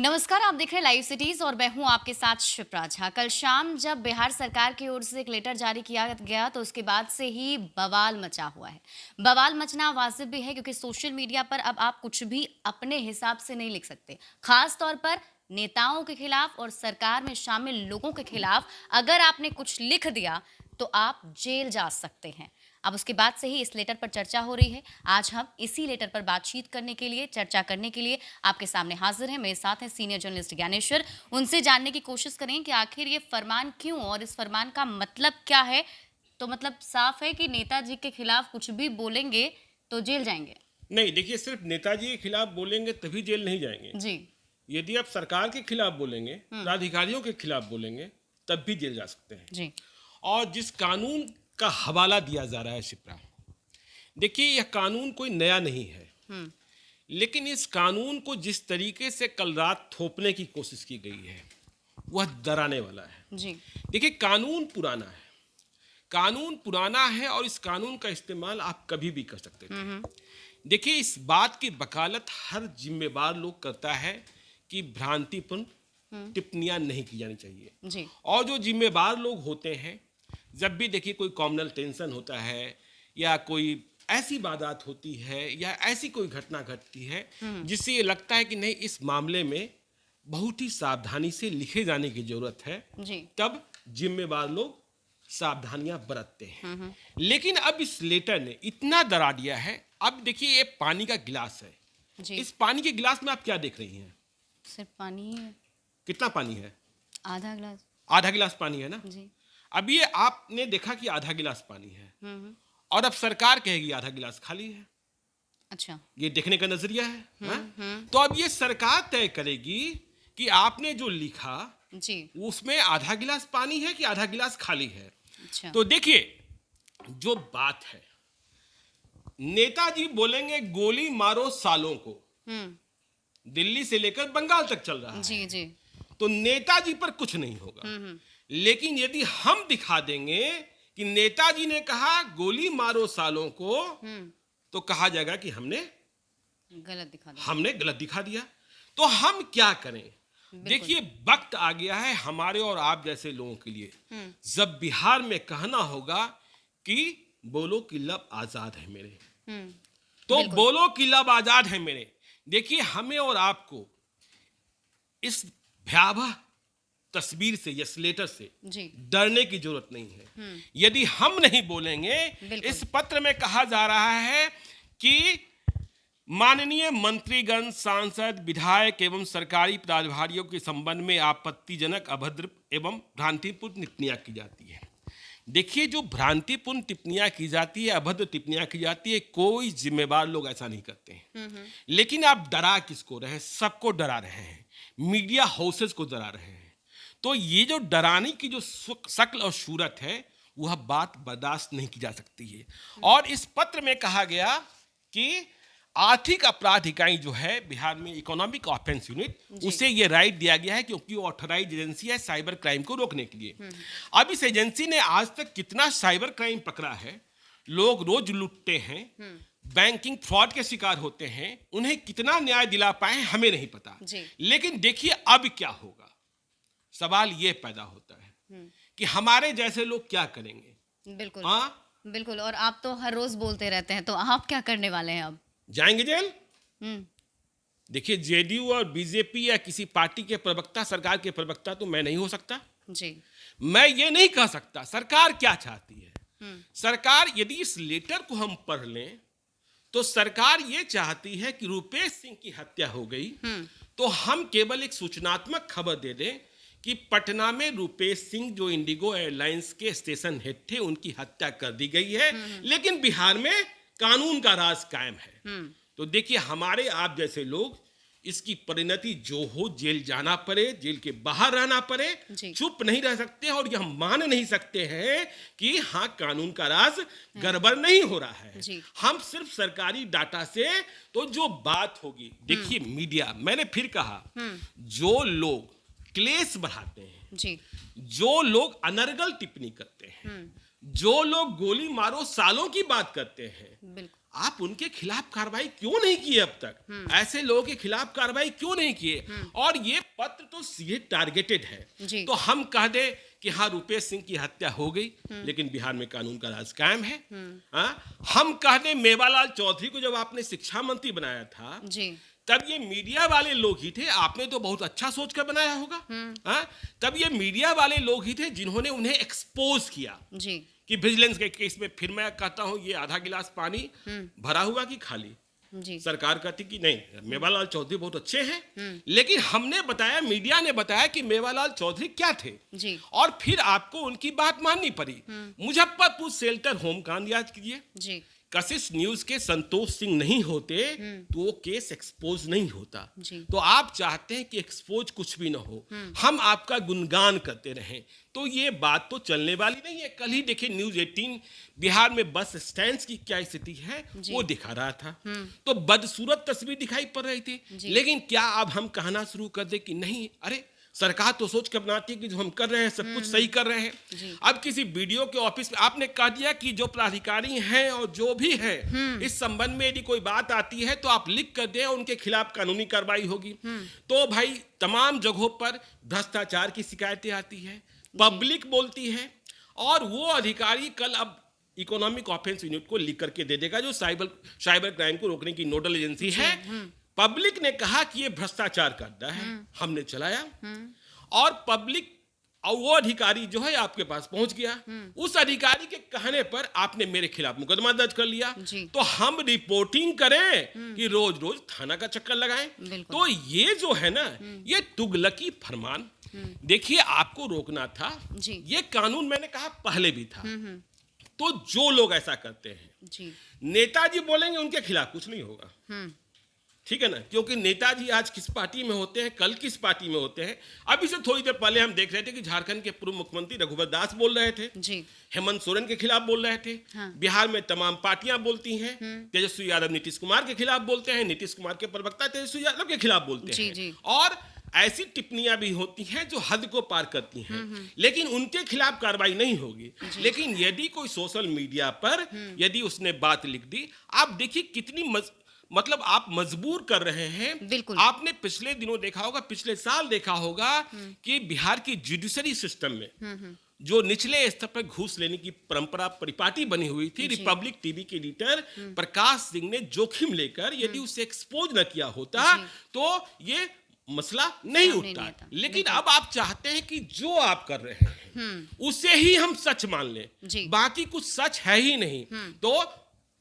नमस्कार, आप देख रहे हैं लाइव सिटीज और मैं हूं आपके साथ शिप्रा झा। कल शाम जब बिहार सरकार की ओर से एक लेटर जारी किया गया तो उसके बाद से ही बवाल मचा हुआ है। बवाल मचना वाजिब भी है क्योंकि सोशल मीडिया पर अब आप कुछ भी अपने हिसाब से नहीं लिख सकते। खास तौर पर नेताओं के खिलाफ और सरकार में शामिल लोगों के खिलाफ अगर आपने कुछ लिख दिया तो आप जेल जा सकते हैं। अब उसके बाद से ही इस लेटर पर चर्चा हो रही है। आज हम इसी लेटर पर बातचीत करने के लिए, चर्चा करने के लिए आपके सामने हाजिर हैं। मेरे साथ हैं सीनियर जर्नलिस्ट ज्ञानेश्वर। उनसे जानने की कोशिश करें कि आखिर ये फरमान क्यों और इस फरमान का मतलब क्या है। तो मतलब साफ है कि नेताजी के खिलाफ कुछ भी बोलेंगे तो जेल जाएंगे। नहीं, देखिए, सिर्फ नेताजी के खिलाफ बोलेंगे तभी जेल नहीं जाएंगे। जी। यदि आप सरकार के खिलाफ बोलेंगे, प्राधिकारियों के खिलाफ बोलेंगे, तब भी जेल जा सकते हैं। जी। और जिस कानून का हवाला दिया जा रहा है शिप्रा, देखिए, यह कानून कोई नया नहीं है, लेकिन इस कानून को जिस तरीके से कल रात थोपने की कोशिश की गई है वह डराने वाला है। जी। देखिए, कानून पुराना है और इस कानून का इस्तेमाल आप कभी भी कर सकते थे। देखिए, इस बात की वकालत हर जिम्मेवार लोग करता है कि भ्रांतिपूर्ण टिप्पणियां नहीं की जानी चाहिए। जी। और जो जिम्मेवार लोग होते हैं, जब भी देखिए कोई कॉम्युनल टेंशन होता है या कोई ऐसी वारदात होती है या ऐसी कोई घटना घटती है जिससे ये लगता है कि नहीं, इस मामले में बहुत ही सावधानी से लिखे जाने की जरूरत है, जी। तब जिम्मेवार लोग सावधानियां बरतते हैं। लेकिन अब इस लेटर ने इतना डरा दिया है। अब देखिए, ये पानी का गिलास है। जी। इस पानी के गिलास में आप क्या देख रही हैं? सिर्फ पानी ही है। कितना पानी है? आधा गिलास। आधा गिलास पानी है ना। जी। अब ये आपने देखा कि आधा गिलास पानी है और अब सरकार कहेगी आधा गिलास खाली है। अच्छा। ये देखने का नजरिया है, हाँ? तो अब ये सरकार तय करेगी कि आपने जो लिखा जी। उसमें आधा गिलास पानी है कि आधा गिलास खाली है। अच्छा। तो देखिए, जो बात है, नेताजी बोलेंगे गोली मारो सालों को, दिल्ली से लेकर बंगाल तक चल रहा है। जी। जी। तो नेताजी पर कुछ नहीं होगा। लेकिन यदि हम दिखा देंगे कि नेताजी ने कहा गोली मारो सालों को, तो कहा जाएगा कि हमने गलत दिखा दिया। तो हम क्या करें? देखिए, वक्त आ गया है हमारे और आप जैसे लोगों के लिए, जब बिहार में कहना होगा कि बोलो कि लब आजाद है मेरे, तो बोलो कि लब आजाद है मेरे। देखिए, हमें और आपको इस भयावह तस्वीर से, इस लेटर से डरने की जरूरत नहीं है। यदि हम नहीं बोलेंगे, इस पत्र में कहा जा रहा है कि माननीय मंत्रीगण, सांसद, विधायक एवं सरकारी प्रभारियों के संबंध में आपत्तिजनक, अभद्र एवं भ्रांतिपूर्ण टिप्पणियां की जाती है। देखिए, जो भ्रांतिपूर्ण टिप्पणियां की जाती है, अभद्र टिप्पणियां की जाती है, कोई जिम्मेवार लोग ऐसा नहीं करते हैं। लेकिन आप डरा किसको रहे हैं? सबको डरा रहे हैं, मीडिया हाउसेस को डरा रहे हैं। तो ये जो डराने की जो शक्ल और सूरत है, वह बात बर्दाश्त नहीं की जा सकती है। और इस पत्र में कहा गया कि आर्थिक अपराध इकाई जो है बिहार में, इकोनॉमिक ऑफेंस यूनिट, उसे ये राइट दिया गया है क्योंकि वो ऑथराइज एजेंसी है साइबर क्राइम को रोकने के लिए। अब इस एजेंसी ने आज तक कितना साइबर क्राइम पकड़ा है, लोग रोज लूटते हैं, बैंकिंग फ्रॉड के शिकार होते हैं, उन्हें कितना न्याय दिला पाए हमें नहीं पता। लेकिन देखिए, अब क्या होगा? सवाल ये पैदा होता है कि हमारे जैसे लोग क्या करेंगे। बिल्कुल। बिल्कुल। और आप तो हर रोज बोलते रहते हैं, तो आप क्या करने वाले हैं? अब जाएंगे जेल। देखिए, जेडीयू और बीजेपी या किसी पार्टी के प्रवक्ता, सरकार के प्रवक्ता तो मैं नहीं हो सकता जी। मैं ये नहीं कह सकता सरकार क्या चाहती है। सरकार, यदि इस लेटर को हम पढ़ लें तो सरकार ये चाहती है कि रुपेश सिंह की हत्या हो गई, तो हम केवल एक सूचनात्मक खबर दे दें कि पटना में रुपेश सिंह, जो इंडिगो एयरलाइंस के स्टेशन हेड थे, उनकी हत्या कर दी गई है। लेकिन बिहार में कानून का राज कायम है। तो देखिए, हमारे आप जैसे लोग, इसकी परिणति जो हो, जेल जाना पड़े, जेल के बाहर रहना पड़े, चुप नहीं रह सकते और यह मान नहीं सकते हैं कि हाँ, कानून का राज गड़बड़ नहीं हो रहा है। हम सिर्फ सरकारी डाटा से तो जो बात होगी, देखिए मीडिया, मैंने फिर कहा, जो लोग क्लेश बढ़ाते हैं, जो लोग अनर्गल टिप्पणी करते हैं, जो लोग गोली मारो सालों की बात करते हैं, आप उनके खिलाफ कार्रवाई क्यों नहीं किए अब तक? ऐसे लोगों के खिलाफ कार्रवाई क्यों नहीं किए? और ये पत्र तो सीधे टारगेटेड है। जी। तो हम कह दे कि हाँ, रुपेश सिंह की हत्या हो गई, लेकिन बिहार में कानून का राज कायम है। हाँ, हम कह दे मेवालाल चौधरी को जब आपने शिक्षा मंत्री बनाया था, जी। तब ये मीडिया वाले लोग ही थे, आपने तो बहुत अच्छा सोच कर बनाया होगा। हाँ, तब ये मीडिया वाले लोग ही थे जिन्होंने उन्हें एक्सपोज किया जी। कि विजिलेंस के केस में। फिर मैं कहता हूं, ये आधा गिलास पानी भरा हुआ कि खाली? जी। सरकार कहती कि नहीं, मेवालाल चौधरी बहुत अच्छे हैं, लेकिन हमने बताया, मीडिया ने बताया कि मेवालाल चौधरी क्या थे। जी। और फिर आपको उनकी बात माननी पड़ी। मुजफ्फरपुर शेल्टर होम कांड याद कीजिए। जी। कशिश न्यूज के संतोष सिंह नहीं होते तो वो केस एक्सपोज नहीं होता। जी। तो आप चाहते हैं कि एक्सपोज कुछ भी ना हो, हम आपका गुणगान करते रहें, तो ये बात तो चलने वाली नहीं है। कल ही देखिए न्यूज 18 बिहार में बस स्टैंड की क्या स्थिति है वो दिखा रहा था। तो बदसूरत तस्वीर दिखाई पड़ रही थी। लेकिन क्या अब हम कहना शुरू कर दे कि नहीं, अरे सरकार तो सोच कर बनाती है कि जो हम कर रहे हैं सब कुछ सही कर रहे हैं। अब किसी वीडियो के ऑफिस में आपने कह दिया कि जो प्राधिकारी हैं और जो भी है इस संबंध में यदि कोई बात आती है तो आप लिख कर दें, उनके खिलाफ कानूनी कार्रवाई होगी। तो भाई तमाम जगहों पर भ्रष्टाचार की शिकायतें आती है, पब्लिक बोलती है, और वो अधिकारी कल अब इकोनॉमिक ऑफेंस यूनिट को लिख करके दे देगा, जो साइबर क्राइम को रोकने की नोडल एजेंसी है। पब्लिक ने कहा कि ये भ्रष्टाचार का अड्डा है, हमने चलाया, और पब्लिक और वो अधिकारी जो है आपके पास पहुंच गया। उस अधिकारी के कहने पर आपने मेरे खिलाफ मुकदमा दर्ज कर लिया। तो हम रिपोर्टिंग करें कि रोज रोज थाना का चक्कर लगाएं? तो ये जो है ना, ये तुगलकी फरमान। देखिए, आपको रोकना था, ये कानून मैंने कहा पहले भी था। तो जो लोग ऐसा करते हैं, नेताजी बोलेंगे उनके खिलाफ कुछ नहीं होगा, ठीक है ना, क्योंकि नेताजी आज किस पार्टी में होते हैं, कल किस पार्टी में होते हैं। अभी से थोड़ी देर पहले हम देख रहे थे कि झारखंड के पूर्व मुख्यमंत्री रघुवर दास बोल रहे थे, हेमंत सोरेन के खिलाफ बोल रहे थे। बिहार में तमाम पार्टियां बोलती हैं, तेजस्वी यादव नीतीश कुमार के खिलाफ बोलते हैं, नीतीश कुमार के प्रवक्ता तेजस्वी यादव के खिलाफ बोलते हैं। और ऐसी टिप्पणियां भी होती हैं जो हद को पार करती हैं, लेकिन उनके खिलाफ कार्रवाई नहीं होगी। लेकिन यदि कोई सोशल मीडिया पर यदि उसने बात लिख दी, आप देखिए कितनी मतलब आप मजबूर कर रहे हैं। आपने पिछले दिनों देखा होगा, पिछले साल देखा होगा कि बिहार की जुडिशरी सिस्टम में जो निचले स्तर पर घूस लेने की परंपरा परिपाटी बनी हुई थी, रिपब्लिक टीवी के एडिटर प्रकाश सिंह ने जोखिम लेकर यदि उसे एक्सपोज न किया होता तो ये मसला नहीं उठता। लेकिन अब आप चाहते हैं कि जो आप कर रहे हैं उसे ही हम सच मान लें, बाकी कुछ सच है ही नहीं। तो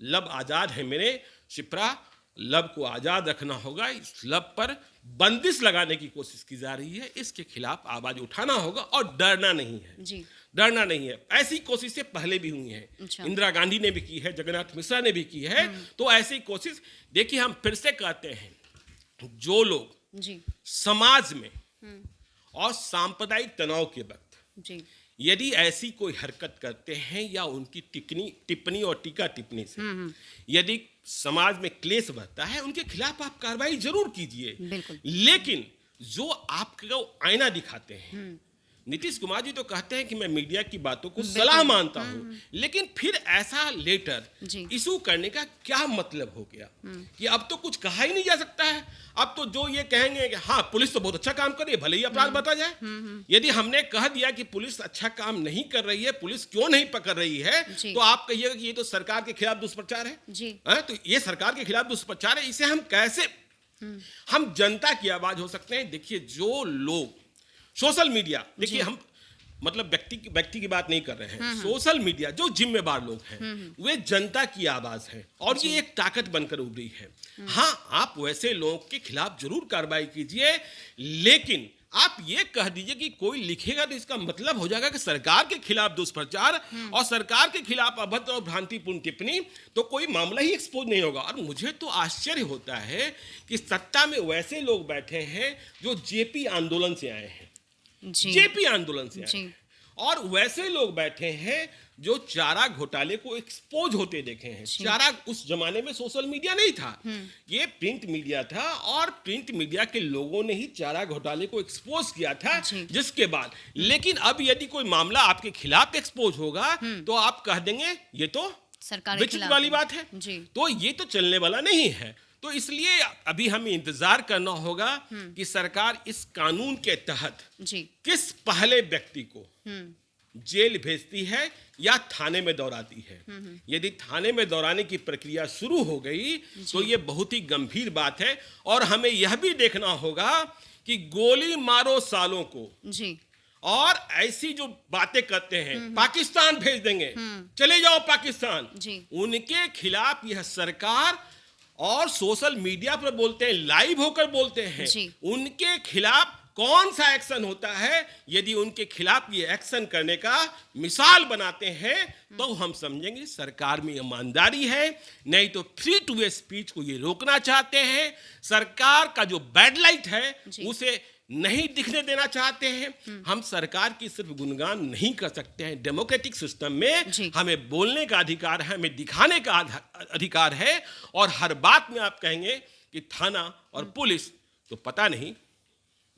लब आजाद है मेरे शिप्रा, लब को आजाद रखना होगा। इस लब पर बंदिश लगाने की कोशिश की जा रही है, इसके खिलाफ आवाज उठाना होगा और डरना नहीं है। डरना नहीं है। ऐसी कोशिशें पहले भी हुई हैं, इंदिरा गांधी ने भी की है, जगन्नाथ मिश्रा ने भी की है। तो ऐसी कोशिश, देखिए हम फिर से कहते हैं, जो लोग समाज में और सांप्रदायिक तनाव के वक्त यदि ऐसी कोई हरकत करते हैं या उनकी टिप्पणी और टीका टिप्पणी से यदि समाज में क्लेश बढ़ता है, उनके खिलाफ आप कार्रवाई जरूर कीजिए। लेकिन जो आपको आईना दिखाते हैं, नीतीश कुमार जी तो कहते हैं कि मैं मीडिया की बातों को सलाह मानता हूं, लेकिन फिर ऐसा लेटर इशू करने का क्या मतलब हो गया कि अब तो कुछ कहा ही नहीं जा सकता है। अब तो जो ये कहेंगे कि हाँ पुलिस तो बहुत अच्छा काम कर रही है, भले ही अपराध बता जाए। यदि हमने कह दिया कि पुलिस अच्छा काम नहीं कर रही है, पुलिस क्यों नहीं पकड़ रही है, तो आप कहिएगा कि ये तो सरकार के खिलाफ दुष्प्रचार है। तो ये सरकार के खिलाफ दुष्प्रचार है, इसे हम कैसे, हम जनता की आवाज हो सकते हैं। देखिए, जो लोग सोशल मीडिया, देखिए हम मतलब व्यक्ति की बात नहीं कर रहे हैं, सोशल मीडिया जो जिम्मेदार लोग हैं वे जनता की आवाज है और ये एक ताकत बनकर उभरी है। हाँ, आप वैसे लोगों के खिलाफ जरूर कार्रवाई कीजिए, लेकिन आप ये कह दीजिए कि कोई लिखेगा तो इसका मतलब हो जाएगा कि सरकार के खिलाफ दुष्प्रचार और सरकार के खिलाफ अभद्र और भ्रांतिपूर्ण टिप्पणी, तो कोई मामला ही एक्सपोज नहीं होगा। और मुझे तो आश्चर्य होता है कि सत्ता में वैसे लोग बैठे हैं जो जेपी आंदोलन से आए हैं, जेपी आंदोलन से आए हैं, और वैसे लोग बैठे हैं जो चारा घोटाले को एक्सपोज होते देखे हैं। चारा उस जमाने में सोशल मीडिया नहीं था, ये प्रिंट मीडिया था, और प्रिंट मीडिया के लोगों ने ही चारा घोटाले को एक्सपोज किया था, जिसके बाद लेकिन अब यदि कोई मामला आपके खिलाफ एक्सपोज होगा तो आप कह देंगे ये तो सरकार के विचित्र खिलाफ वाली है। बात है। जी। तो ये तो चलने वाला नहीं है। तो इसलिए अभी हमें इंतजार करना होगा कि सरकार इस कानून के तहत जी। किस पहले व्यक्ति को जेल भेजती है या थाने में दौड़ाती है। यदि थाने में दौड़ाने की प्रक्रिया शुरू हो गई तो ये बहुत ही गंभीर बात है। और हमें यह भी देखना होगा कि गोली मारो सालों को, जी। और ऐसी जो बातें करते हैं पाकिस्तान भेज देंगे, चले जाओ पाकिस्तान, जी। उनके खिलाफ यह सरकार और सोशल मीडिया पर बोलते हैं, लाइव होकर बोलते हैं, जी। उनके खिलाफ कौन सा एक्शन होता है। यदि उनके खिलाफ ये एक्शन करने का मिसाल बनाते हैं तो हम समझेंगे सरकार में ईमानदारी है। नहीं तो फ्री टू वे स्पीच को ये रोकना चाहते हैं। सरकार का जो बैड लाइट है उसे नहीं दिखने देना चाहते हैं। हम सरकार की सिर्फ गुणगान नहीं कर सकते हैं। डेमोक्रेटिक सिस्टम में हमें बोलने का अधिकार है, हमें दिखाने का अधिकार है। और हर बात में आप कहेंगे कि थाना और पुलिस, तो पता नहीं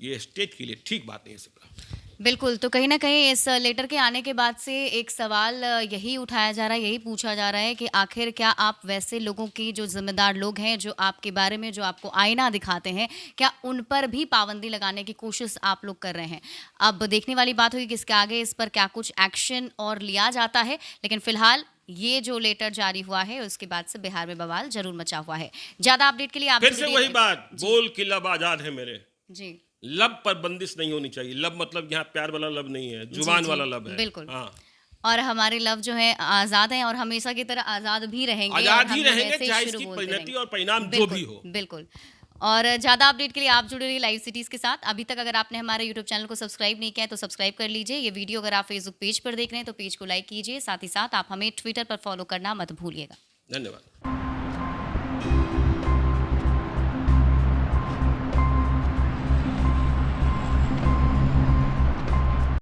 ये स्टेट के लिए ठीक बात नहीं है सकता। बिल्कुल। तो कहीं ना कहीं इस लेटर के आने के बाद से एक सवाल यही उठाया जा रहा है, यही पूछा जा रहा है कि आखिर क्या आप वैसे लोगों की जो जिम्मेदार लोग हैं, जो आपके बारे में जो आपको आईना दिखाते हैं, क्या उन पर भी पाबंदी लगाने की कोशिश आप लोग कर रहे हैं? अब देखने वाली बात होगी कि इसके आगे इस पर क्या कुछ एक्शन और लिया जाता है। लेकिन फिलहाल ये जो लेटर जारी हुआ है उसके बाद से बिहार में बवाल जरूर मचा हुआ है। ज्यादा अपडेट के लिए आप फिर से वही बात, बोल कि लब आजाद है मेरे। जी। लब पर बंदिश नहीं होनी चाहिए। लब मतलब यहाँ प्यार वाला लब नहीं है, जुबान वाला लब है। बिल्कुल। हाँ। और हमारे लव जो है आजाद हैं और हमेशा की तरह आजाद भी रहेंगे। आजाद ही रहेंगे, चाहे इसकी परिणति और परिणाम जो भी हो। बिल्कुल। और ज़्यादा अपडेट के लिए आप जुड़े रहिए लाइव सिटीज़ के साथ। अभी तक अगर आपने हमारे यूट्यूब चैनल को सब्सक्राइब नहीं किया है तो सब्सक्राइब कर लीजिए। ये वीडियो अगर आप फेसबुक पेज पर देख रहे हैं तो पेज को लाइक कीजिए। साथ ही साथ आप हमें ट्विटर पर फॉलो करना मत भूलिएगा। धन्यवाद।